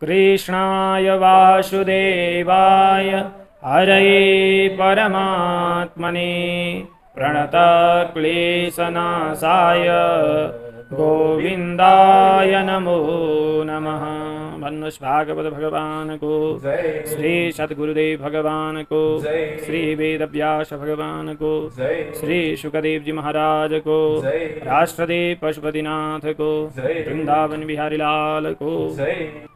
कृष्णाय वासुदेवाय हरये परमात्मने प्रणतक्लेशनाशाय गोविंदाय नमो नमः। भन्नुष भागवत भगवान को, श्री सद्गुरुदेव भगवान को, श्री वेदव्यास भगवान को, श्री सुखदेव जी महाराज को, राष्ट्रदेव पशुपतिनाथ को, वृंदावन बिहारी लाल को,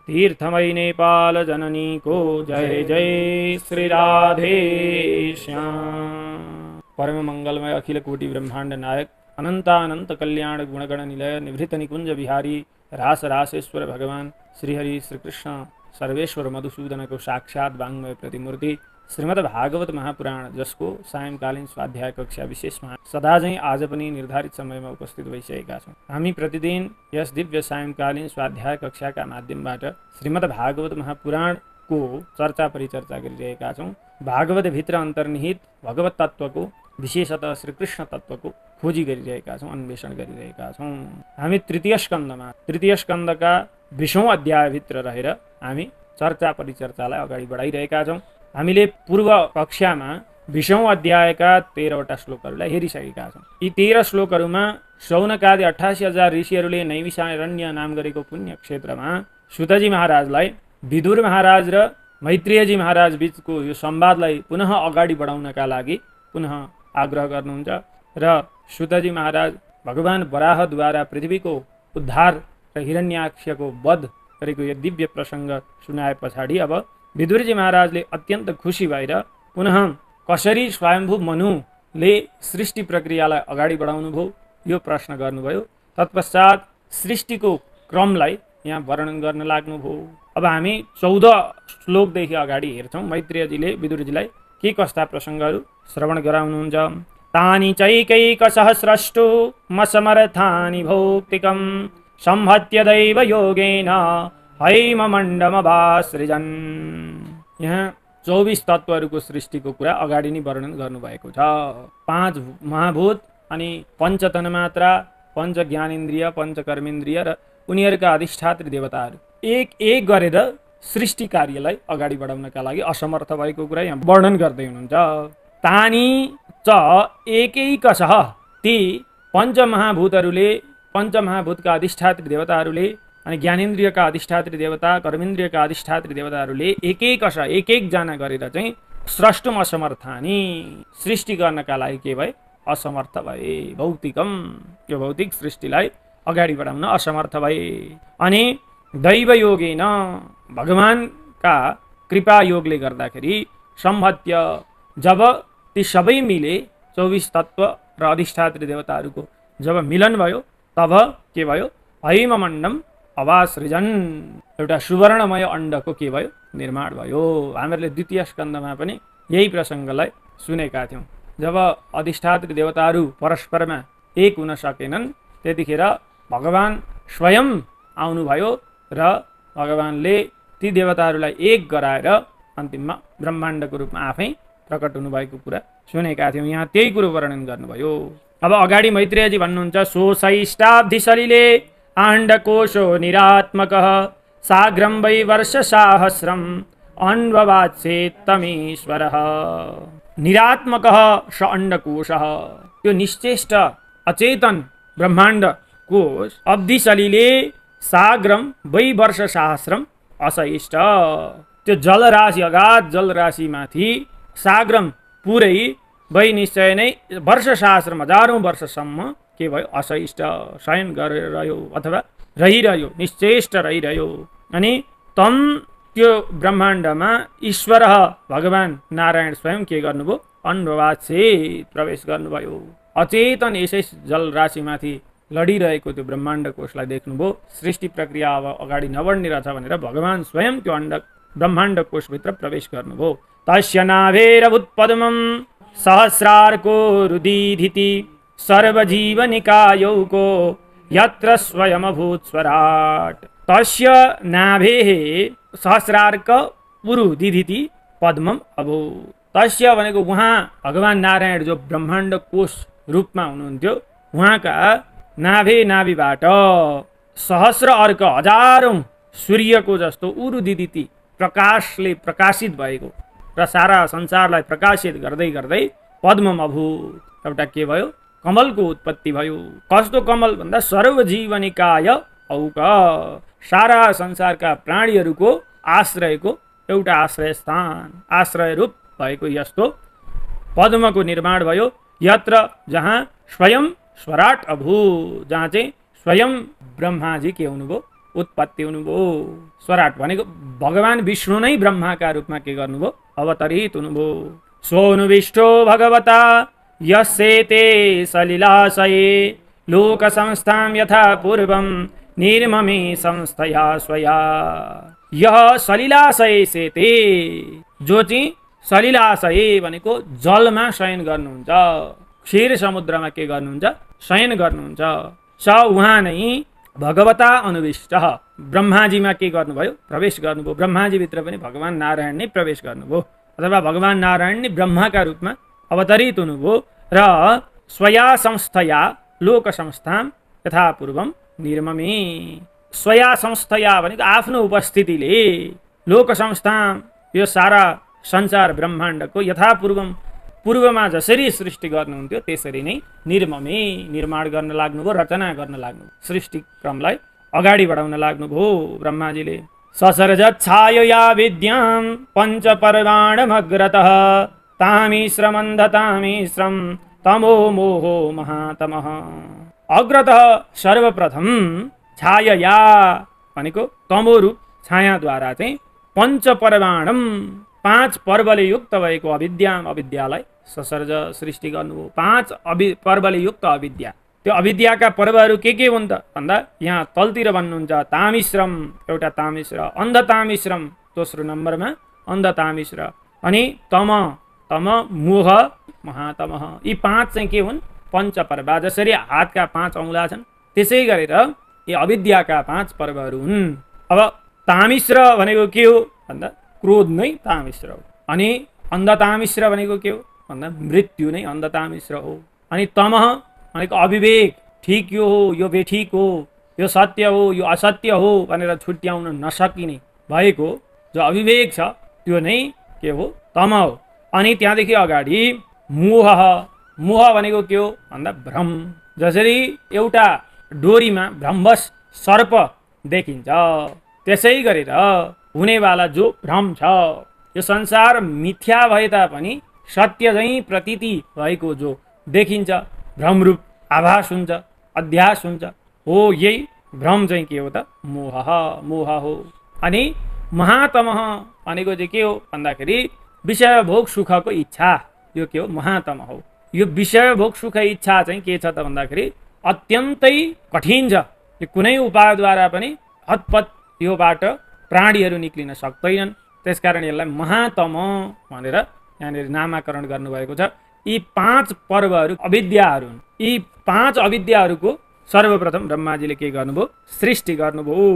तीर्थमयी नेपाल जननी को जय जय श्री राधे श्याम। परम मंगलमय अखिल कोटि ब्रह्मांड नायक अनंतानंत कल्याण गुणगण निलय निभृत निकुंज बिहारी रास रासेश्वर भगवान श्रीहरि श्री कृष्ण सर्वेश्वर मधुसूदन को साक्षात वाङ्मय प्रतिमूर्ति श्रीमद् भागवत महापुराण, जसको सायंकालीन स्वाध्याय कक्षा विशेषमा सदा चाहिँ आज पनि निर्धारित समयमा उपस्थित भइसकेका छौँ। हामी प्रतिदिन यस दिव्य सायंकालीन स्वाध्याय कक्षाका माध्यमबाट श्रीमद् भागवत महापुराणको चर्चा परिचर्चा गरिरहेका छौँ। भागवत भित्र अन्तर्निहित भगवत तत्त्वको, विशेषतः श्रीकृष्ण तत्त्वको खोजी गरिरहेका छौँ, अन्वेषण गरिरहेका छौँ। हामी तृतीय स्कन्धका 20औं अध्यायभित्र रहेर हामी चर्चा परिचर्चालाई अगाडि बढाइरहेका छौँ। हामीले पूर्व कक्षामा 20औं अध्यायका 13वटा श्लोकहरूलाई हेरिसकेका छौँ। यी 13 श्लोकहरूमा शौनकादि 88,000 ऋषिहरूले नैमिषारण्य नाम गरेको पुण्य क्षेत्रमा सुतजी महाराजलाई विदुर महाराज र मैत्रेयजी महाराज बीचको यो संवादलाई पुनः अगाडि बढाउनका लागि पुनः आग्रह गर्नुहुन्छ र सुतजी महाराज भगवान वराहद्वारा पृथ्वीको उद्धार र हिरण्याक्षको वध गरेको यो दिव्य प्रसङ्ग सुनाए पछाडि अब विदुरजी महाराजले अत्यन्त खुसी भएर पुनः कसरी स्वयम्भू मनुले सृष्टि प्रक्रियालाई अगाडि बढाउनु भयो यो प्रश्न गर्नुभयो। तत्पश्चात सृष्टिको क्रमलाई यहाँ वर्णन गर्न लाग्नुभयो। अब हामी 14 श्लोकदेखि अगाडि हेर्छौँ। मैत्रेयजीले विदुरजीलाई के कस्ता प्रसङ्गहरू श्रवण गराउनुहुन्छ। तानि चैकैकसहस्रष्टु मसमर्थानि भौक्तिकं संहत्य दैव योगेन हैममण्डमभासृजन्। यहाँ 24 तत्त्वहरूको सृष्टिको कुरा अगाडि नै वर्णन गर्नुभएको छ। 5 महाभूत अनि पञ्चतन्मात्रा, पञ्च ज्ञानेन्द्रिय, पञ्च कर्मेन्द्रिय र उनीहरूका अधिष्ठात्री देवताहरू एक एक गरेर सृष्टि कार्यलाई अगाडि बढाउनका लागि असमर्थ भएको कुरा यहाँ वर्णन गर्दै हुनुहुन्छ। तानी च एकैकशः, ती पञ्चमहाभूतहरूले, पञ्चमहाभूतका अधिष्ठात्री देवताहरूले अनि ज्ञानेन्द्रियका अधिष्ठात्री देवता, कर्मेन्द्रियका अधिष्ठात्री देवताहरूले एक एकजना गरेर चाहिँ स्रष्टुम असमर्थानी, सृष्टि गर्नका लागि के भए असमर्थ भए। भौतिकम, यो भौतिक सृष्टिलाई अगाडि बढाउन असमर्थ भए। अनि दैवयोगेन, भगवानका कृपा योगले गर्दाखेरि संहत्य, जब ती सबै मिले 24 तत्त्व र अधिष्ठात्री देवताहरूको जब मिलन भयो तब के भयो, हैममण्डम अभासृजन्, एउटा सुवर्णमय अण्डको के भयो, निर्माण भयो। हामीहरूले द्वितीय स्कन्धमा पनि यही प्रसङ्गलाई सुनेका थियौँ। जब अधिष्ठात्री देवताहरू परस्परमा एक हुन सकेनन् त्यतिखेर भगवान स्वयं आउनुभयो र भगवानले ती देवताहरूलाई एक गराएर अन्तिममा ब्रह्माण्डको रूपमा आफै प्रकट हुनुभएको कुरा सुनेका थियौँ। यहाँ त्यही कुरो वर्णन गर्नुभयो। अब अगाडि मैत्रेयजी भन्नुहुन्छ, सोऽसैष्टाब्धि सलिले आण्डकोशो निरात्मकः साग्रं वै वर्षसाहस्रम् अन्ववात्सेत्तमीश्वरः। निरात्मकः स अण्डकोशः, त्यो निश्चेष्ट अचेतन ब्रह्माण्ड कोश अब्धि सलिले साग्रम वै वर्षसाहस्रम असैष्ट, त्यो जलराशि, अगाध जलराशिमाथि साग्रम पुरै वै निश्चय नै वर्षसाहस्रम, हजारौँ वर्षसम्म के भयो, असैष्ट, शयन गरेर रह्यो अथवा रहिरह्यो, निश्चेष्ट रहिरह्यो। अनि तम, त्यो ब्रह्माण्डमा ईश्वर भगवान नारायण स्वयं के गर्नुभयो, अन्ववात्सेत, प्रवेश गर्नुभयो। अचेतन यसै जलराशिमाथि लडिरहेको त्यो ब्रह्माण्ड कोशलाई देख्नुभयो। सृष्टि प्रक्रिया अब अगाडि नबढ्ने रहेछ भनेर भगवान स्वयं त्यो ब्रह्माण्ड कोशभित्र प्रवेश गर्नुभयो। तस्य नाभेरभूत्पद्मं सहस्रार्को रुदिधिति सर्वजीवनिकायौको यत्र स्वयमभूत स्वराट। तस्य नाभेः सहस्रार्क पुरुदिधिति पद्मम अभूत्। तस्य भनेको उहाँ भगवान नारायण जो ब्रह्माण्ड कोश रूपमा हुनुहुन्थ्यो, उहाँका नाभिबाट सहस्र अर्क हजारौं सूर्यको जस्तो उरुदिदिती प्रकाशले प्रकाशित भएको र सारा संसारलाई प्रकाशित गर्दै गर्दै पद्मम अभूत एउटा के भयो, कमलको उत्पत्ति भयो। कस्तो कमल भन्दा सर्वजीवनिकाय औक, सारा संसारका प्राणीहरूको आश्रयको एउटा आश्रय स्थान, आश्रय रूप भएको यस्तो पद्मको निर्माण भयो। यत्र जहाँ स्वयं स्वराट अभूत, जहाँ चाहिँ स्वयं ब्रह्माजी के हुनुभयो, उत्पत्ति हुनुभयो। स्वराट भनेको भगवान विष्णु नै ब्रह्माका रूपमा के गर्नुभयो, अवतरित हुनुभयो। सोऽनुविष्टो भगवता यस्येते सलिलाशये लोक संस्थां यथा पूर्वं निर्ममे संस्थया स्वया। यह सलिलाशय सेते, जो चाहिँ सलिलाशय भनेको जलमा शयन गर्नुहुन्छ, क्षीर समुद्रमा के गर्नुहुन्छ, शयन गर्नुहुन्छ। स उहाँ नै भगवता अनुविष्ट, ब्रह्माजीमा के गर्नुभयो, प्रवेश गर्नुभयो। ब्रह्माजीभित्र पनि भगवान नारायण नै प्रवेश गर्नुभयो, अथवा भगवान नारायण नै ब्रह्माका रूपमा अवतरित हुनुभयो। र स्वया संस्थया लोक संस्थां यथा पूर्वम निर्ममे, स्वया संस्थया भनेको आफ्नो उपस्थितिले लोक संस्थां, यो सारा संसार ब्रह्माण्डको यथा पूर्वम, पूर्वमा जसरी सृष्टि गर्नुहुन्थ्यो त्यसरी नै निर्ममे, निर्माण गर्न लाग्नुभयो, रचना गर्न लाग्नुभयो, सृष्टि क्रमलाई अगाडि बढाउन लाग्नुभयो ब्रह्माजीले। ससर्जच्छायया विद्यां पञ्चपर्वाणमग्रतः तामिश्रमन्धतामिश्रं तमो मोहो महातमः। अग्रतः सर्वप्रथम छायया भनेको तमो रूप छायाद्वारा चाहिँ पञ्चपर्वाणम, 5 पर्वले युक्त भएको अविद्याम, अविद्यालाई ससर्ज सृष्टि गर्नुभयो। 5 पर्वले युक्त अविद्या, त्यो अविद्याका पर्वहरू के हुन् त भन्दा यहाँ तलतिर भन्नुहुन्छ तामिश्रम, एउटा तामिश्र, अन्धतामिश्रम दोस्रो नम्बरमा अन्धतामिश्र, अनि तम, तम मोह महातमः। यी 5 चाहिँ के हुन्, पञ्चपर्व। जसरी हातका 5 औँला छन् त्यसै गरेर यी अविद्याका 5 पर्वहरू हुन्। अब तामिश्र भनेको के हो भन्दा क्रोध नै तामिश्र हो, अनि अन्धतामिश्र भनेको के हो भन्दा मृत्यु नै अन्धतामिश्र हो। अनि तमः भनेको अविवेक, ठिक यो हो, यो बेठिक हो, यो सत्य हो, यो असत्य हो भनेर छुट्याउन नसकिने भएको जो अविवेक छ त्यो नै के हो, तम हो। अनि त्यहाँदेखि अगाडि मोह, मोह भनेको के हो भन्दा भ्रम। जसरी एउटा डोरीमा भ्रमवश सर्प देखिन्छ त्यसै गरेर हुनेवाला जो भ्रम छ, यो संसार मिथ्या भए तापनि सत्य चाहिँ प्रतीति भएको जो देखिन्छ, भ्रमरूप आभास हुन्छ, अध्यास हुन्छ, हो यही भ्रम चाहिँ के हो त, मोह, मोह हो। अनि महातमः भनेको चाहिँ के हो भन्दाखेरि विषय भोग सुखको इच्छा, यो के हो, महातम हो। यो विषय भोग सुख इच्छा चाहिँ के छ त भन्दाखेरि अत्यन्तै कठिन छ, यो कुनै उपायद्वारा पनि हतपत योबाट प्राणीहरू निक्लिन सक्दैनन्। त्यसकारण यसलाई महातम भनेर यहाँनिर नामाकरण गर्नुभएको छ। यी 5 पर्वहरू अविद्याहरू हुन्। यी 5 अविद्याहरूको सर्वप्रथम ब्रह्माजीले के गर्नुभयो, सृष्टि गर्नुभयो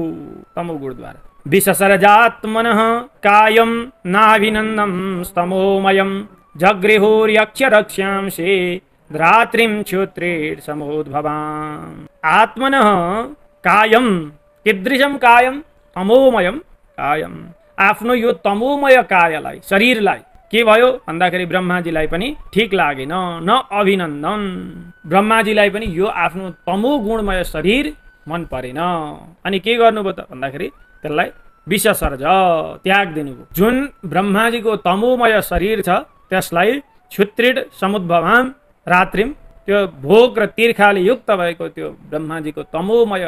तमोगुणद्वारा। विससर्जात्मनः कायं नाभिनन्दं स्तमोमयं जगृहुर्यक्षरक्ष्यांशे धात्रीं क्षुत्रेण समोद्भवाम्। आत्मनः कायं, कीदृशं कायं, तमोमयं कायं। आफ्नो यो तमोमय कायलाई, शरीरलाई के भयो भन्दाखेरि ब्रह्माजीलाई पनि ठिक लागेन, न अभिनन्दन। ब्रह्माजीलाई पनि यो आफ्नो तमो गुणमय शरीर मन परेन। अनि के गर्नुभयो त भन्दाखेरि त्यसलाई विससर्ज, त्याग दिनुभयो। जुन ब्रह्माजीको तमोमय शरीर छ त्यसलाई क्षुत्रिड समुद्भवाम रात्रिम, त्यो भोग र तीर्खाले युक्त भएको त्यो ब्रह्माजीको तमोमय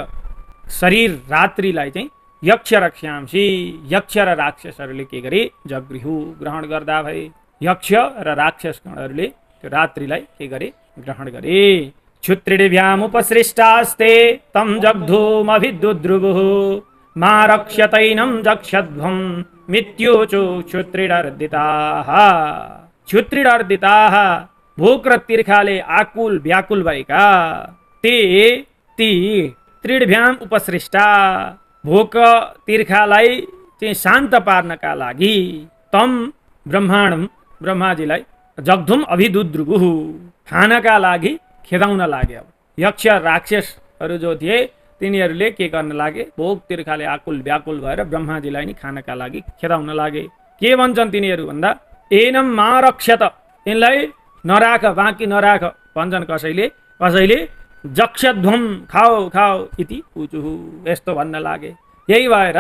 शरीर रात्रिलाई चाहिँ यक्ष रक्ष्यांसी, यक्ष र राक्षसहरूले के गरे, जगृहु, ग्रहण गर्दा भए। यक्ष र राक्षसगणहरूले त्यो रात्रिलाई के गरे, ग्रहण गरे। क्षुत्रिडिभ्यामुपसृष्टास्ते तं जग्धूमभिदुद्रुवुः मा रक्ष्यतैनं जक्षध्वं मृत्युचो क्षुत्रिडर्दिताः। क्षुत्रिडर्दिताः, भोक र तीर्खाले आकुल व्याकुल भएका, ती त्रिडभ्याम उपसृष्टा, भोक तीर्खालाई चाहिँ शान्त पार्नका लागि, तम ब्रह्माण्डम, ब्रह्माजीलाई, जग्धुम अभिदुद्रुवुः, खानका लागि खेदाउन लाग्यो। यक्ष राक्षसहरू जो थिए तिनीहरूले के गर्न लागे, भोक तिर्खाले आकुल व्याकुल भएर ब्रह्माजीलाई नि खानका लागि खेदाउन लागे। के भन्छन् तिनीहरू भन्दा एनम मा रक्षत, यिनलाई नराख, बाँकी नराख भन्छन् कसैले, कसैले जक्षध्वम खाओ खाओ इति उचुहु, यस्तो भन्न लागे। यही भएर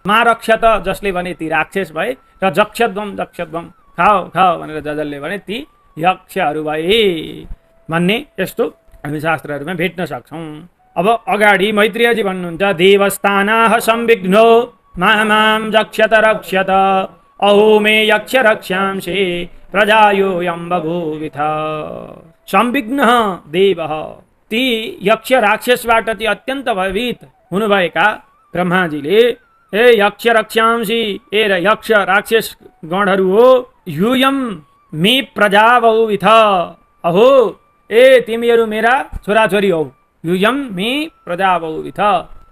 मा रक्षत जसले भने ती राक्षस भए र जक्षध्वम जक्षध्वम खाओ खाओ भनेर जसले भने ती यक्षहरू भए भन्ने यस्तो हामी शास्त्रहरूमा भेट्न सक्छौँ। अब अगाडि मैत्रेयजी भन्नुहुन्छ देवस्थानाः संविघ्नो मां जक्षत रक्षत अहो मे यक्ष रक्षांसि प्रजायोऽयं बभूविथ। संविघ्नः देवः, ती यक्ष राक्षसबाट ती अत्यन्त भयभीत हुनुभएका ब्रह्माजीले ए यक्ष रक्षांसि, ए यक्ष राक्षस गणहरू हो, यूयं मे प्रजा बहुविथ, अहो ए तिमीहरू मेरा छोराछोरी हौ, यूयं मे प्रजा बहुविथ,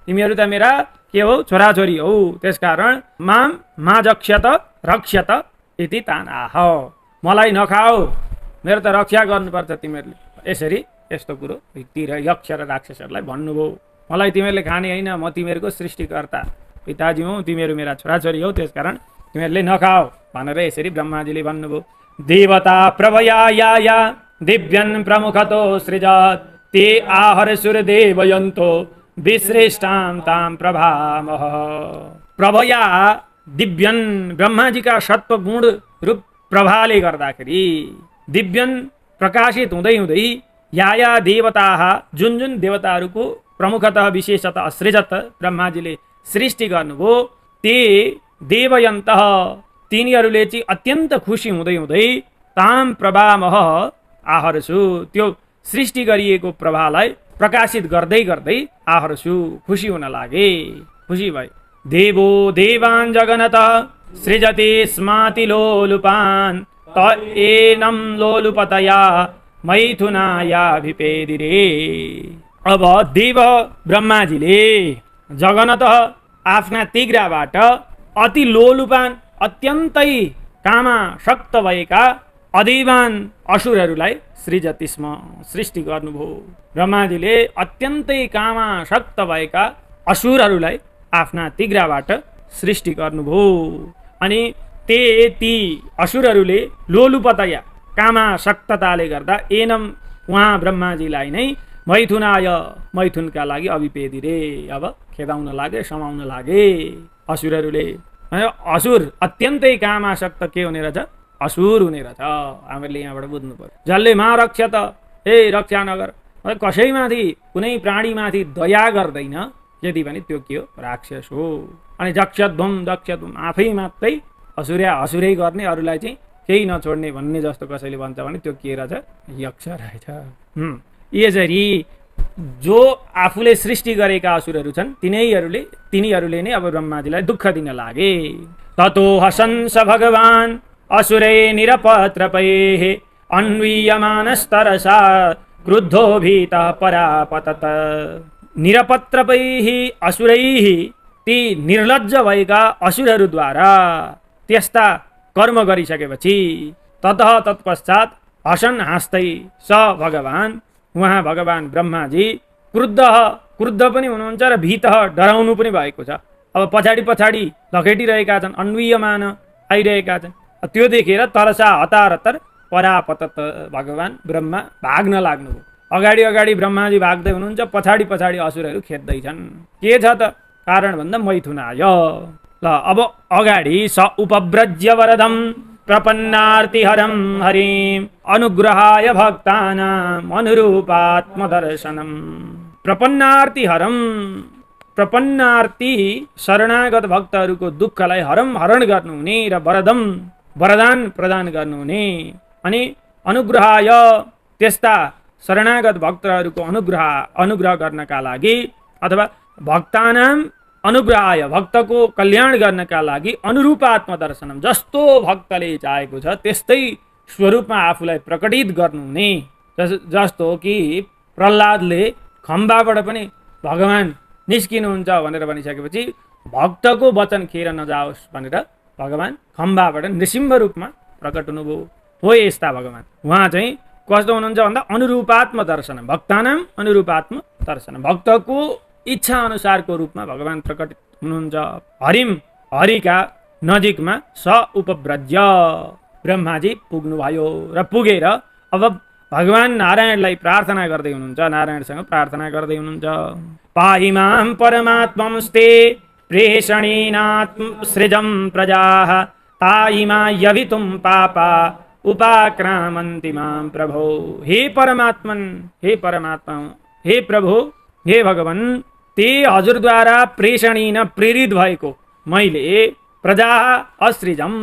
तिमीहरू त मेरा के हो छोराछोरी हौ, त्यसकारण मा जक्षत रक्षत इति तानाह, मलाई नखाओ, मेरो त रक्षा गर्नुपर्छ तिमीहरूले, यसरी यस्तो कुरो ती यक्ष र राक्षसहरूलाई भन्नुभयो। मलाई तिमीहरूले खाने होइन, म तिमीहरूको सृष्टिकर्ता पिताजी हौ, तिमीहरू मेरा छोराछोरी हौ, त्यसकारण तिमीहरूले नखाओ भनेर यसरी ब्रह्माजीले भन्नुभयो। देवता प्रभया या दिव्यन प्रमुखतो सृजत ते आहर्षुर देवयन्तो विश्रेष्टां तां प्रभामः। प्रभया दिव्यन, ब्रह्माजीका सत्वगुण रूप प्रभाले गर्दाखेरि दिव्यन प्रकाशित हुँदै हुँदै या देवताः, जुन जुन देवताहरूको प्रमुखतः विशेषतः सृजत ब्रह्माजीले सृष्टि गर्नुभयो, ते देवयन्तः, तिनीहरूले चाहिँ अत्यन्त खुसी हुँदै हुँदै ताम प्रभामह आहर्षु, त्यो सृष्टि गरिएको प्रभालाई प्रकाशित गर्दै गर्दै आहर्षु, खुसी हुन लागे, खुसी भए। देवो देवान् जगनत सृजति स्माति लोलुपान् त एनं लोलुपतया मैथुनायाभिपेदिरे। अब देव ब्रह्माजीले जगनत आफ्ना तिग्राबाट अति लोलुपान, अत्यन्तै कामासक्त भएका अदेवान असुरहरूलाई सृजति स्म, सृष्टि गर्नुभयो। ब्रह्माजीले अत्यन्तै कामासक्त भएका असुरहरूलाई आफ्ना तिग्राबाट सृष्टि गर्नुभयो। अनि ती असुरहरूले लोलुपतया, कामासक्तताले गर्दा एनम उहाँ ब्रह्माजीलाई नै मैथुनाय, मैथुनका लागि अभिपेदिरे, अब खेदाउन लागे, समाउन लागे असुरहरूले। असुर अत्यन्तै कामासक्त के हुने रहेछ, असुर हुने रहेछ, हामीले यहाँबाट बुझ्नु पर्यो। जसले मा रक्षत, हे रक्षा नगर, कसैमाथि कुनै प्राणीमाथि दया गर्दैन, यदि भने त्यो के हो, राक्षस हो। अनि जक्षध्वम जक्षध्वम, आफै मात्रै असुरै गर्ने, अरूलाई चाहिँ केही नछोड्ने भन्ने जस्तो कसैले भन्छ भने त्यो के रहेछ, यक्ष रहेछ। यसरी जो आफूले सृष्टि गरेका असुरहरू छन् तिनीहरूले नै अब ब्रह्माजीलाई दुःख दिन लागे। ततो हसंस भगवान् असुरै निरपत्रपैः अन्वीयमानस्तरसा क्रुद्धो भीतः परापतत। निरपत्रपैः असुरैः, ती निर्लज्ज भएका असुरहरूद्वारा त्यस्ता कर्म गरिसकेपछि ततः तत्पश्चात हसन हाँस्दै स भगवान्, उहाँ भगवान् ब्रह्माजी क्रुद्ध पनि हुनुहुन्छ र भीतः डराउनु पनि भएको छ। अब पछाडि लखेटिरहेका छन्, अन्वीयमान आइरहेका छन्, त्यो देखेर तरसा हतार हतार परापतत, भगवान् ब्रह्मा भाग्न लाग्नुभयो। अगाडि ब्रह्माजी भाग्दै हुनुहुन्छ, पछाडि असुरहरू खेद्दैछन्। के छ त कारण भन्दा मैथुनाय। ल अब अगाडि स उपव्रज्य वरदम प्रपन्नार्तिहरं हरिं अनुग्रहाय भक्तानाम् अनुरूपात्मदर्शनम्। प्रपन्नार्तिहरं, प्रपन्नार्ति शरणागत भक्तहरूको दुःखलाई हरण गर्नुहुने र वरदान प्रदान गर्नुहुने। अनि अनुग्रहाय, त्यस्ता शरणागत भक्तहरूको अनुग्रह गर्नका लागि, अथवा भक्तानाम अनुग्रहाय, भक्तको कल्याण गर्नका लागि अनुरूपात्म दर्शनम, जस्तो भक्तले चाहेको छ त्यस्तै स्वरूपमा आफूलाई प्रकटित गर्नुहुने। जस्तो कि प्रह्लादले खम्बाबाट पनि भगवान् निस्किनुहुन्छ भनेर भनिसकेपछि भक्तको वचन खेर नजाओस् भनेर भगवान् खम्बाबाट नृसिंह रूपमा प्रकट हुनुभयो। हो यस्ता भगवान्, उहाँ चाहिँ कस्तो हुनुहुन्छ भन्दा अनुरूपात्म दर्शन, भक्तानाम अनुरूपात्म दर्शन, भक्तको इच्छा अनुसारको रूपमा भगवान प्रकटित हुनुहुन्छ। हरिम, हरिका नजिकमा स उपव्रज्य, ब्रह्माजी पुग्नुभयो र पुगेर अब भगवान नारायणलाई प्रार्थना गर्दै हुनुहुन्छ, नारायणसँग प्रार्थना गर्दै हुनुहुन्छ। पाहि मां परमात्मंस्ते प्रेषणीनात्म सृजं प्रजाः तायिमा यभितुं पापा उपाक्रामन्ति मां प्रभो। हे परमात्मन, हे परमात्मा, हे प्रभु, हे भगवान, ते हजुरद्वारा प्रेषणीन प्रेरित भएको मैले प्रजा असृजम,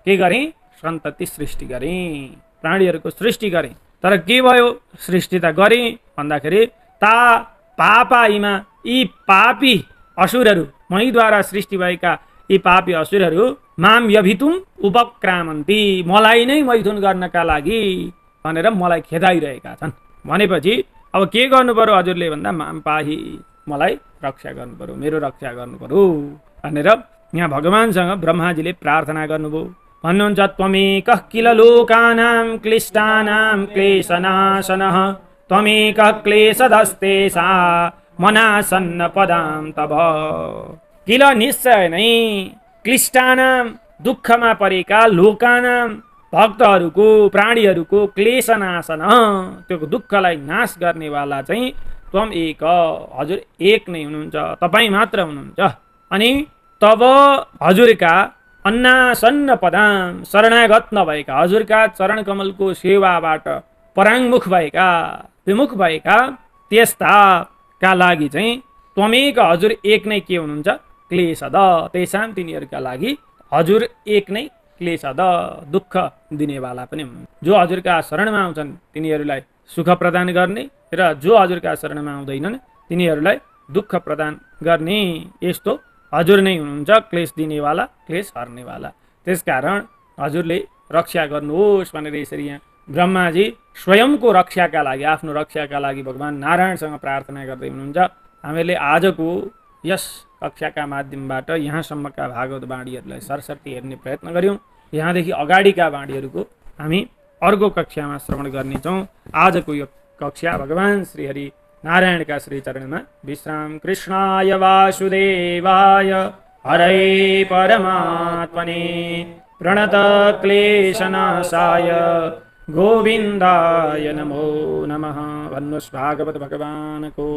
के गरेँ? सन्तति सृष्टि गरेँ, प्राणीहरूको सृष्टि गरेँ। तर के भयो? सृष्टि त गरेँ भन्दाखेरि ता पापाइमा, यी पापी असुरहरू, मैद्वारा सृष्टि भएका यी पापी असुरहरू माम यभितुम उपक्रामन्ति, मलाई नै मैथुन गर्नका लागि भनेर मलाई खेदाइरहेका छन्। भनेपछि अब के गर्नु पर्यो हजुरले भन्दा माम पाही, मलाई रक्षा गर्नु पर्यो, मेरो रक्षा गर्नु पर्यो भनेर यहाँ भगवानसँग ब्रह्माजीले प्रार्थना गर्नुभयो। भन्नुहुन्छ त्वमेकः किल लोकानां क्लिष्टानां क्लेशनाशनः त्वमेकः क्लेशदस्तेषा मनासन्न पदां तव। किल निश्चय नै क्लिष्टानां, दुःखमा परेका, लोकानां, भक्तहरूको, प्राणीहरूको क्लेशनाशन, त्यो दुःखलाई नाश गर्नेवाला चाहिँ त्वम एक, हजुर एक नै हुनुहुन्छ, तपाईँ मात्र हुनुहुन्छ। अनि तब हजुरका अन्नासन्न पदां, शरणागत नभएका, हजुरका चरण कमलको सेवाबाट पराङ्मुख भएका, विमुख भएका त्यस्ताका लागि चाहिँ त्वमेक, हजुर एक नै के हुनुहुन्छ? क्लेशद, तेषां, तिनीहरूका लागि हजुर एक नै क्लेशद, दुःख दिनेवाला पनि हुनुहुन्छ। जो हजुरका शरणमा आउँछन् तिनीहरूलाई सुख प्रदान गर्ने र जो हजुरका शरणमा आउँदैनन् तिनीहरूलाई दुःख प्रदान गर्ने, यस्तो हजुर नै हुनुहुन्छ, क्लेश दिनेवाला, क्लेश हर्नेवाला। त्यसकारण हजुरले रक्षा गर्नुहोस् भनेर यसरी यहाँ ब्रह्माजी स्वयंको रक्षाका लागि, आफ्नो रक्षाका लागि भगवान नारायणसँग प्रार्थना गर्दै हुनुहुन्छ। हामीले आजको यस कक्षाका माध्यमबाट यहाँसम्मका भागवत वाणीहरूलाई सरसर्ती हेर्ने प्रयत्न गऱ्यौँ। यहाँदेखि अगाडिका वाणीहरूको हामी अर्को कक्षामा श्रवण गर्नेछौँ। आजको यो कक्षा भगवान श्री हरि नारायणका श्री चरणमा विश्राम। कृष्णाय वासुदेवाय हरे परमात्मने प्रणत क्लेशनाशाय गोविन्दाय नमो नमः। भन्नुहोस् भागवत भगवानको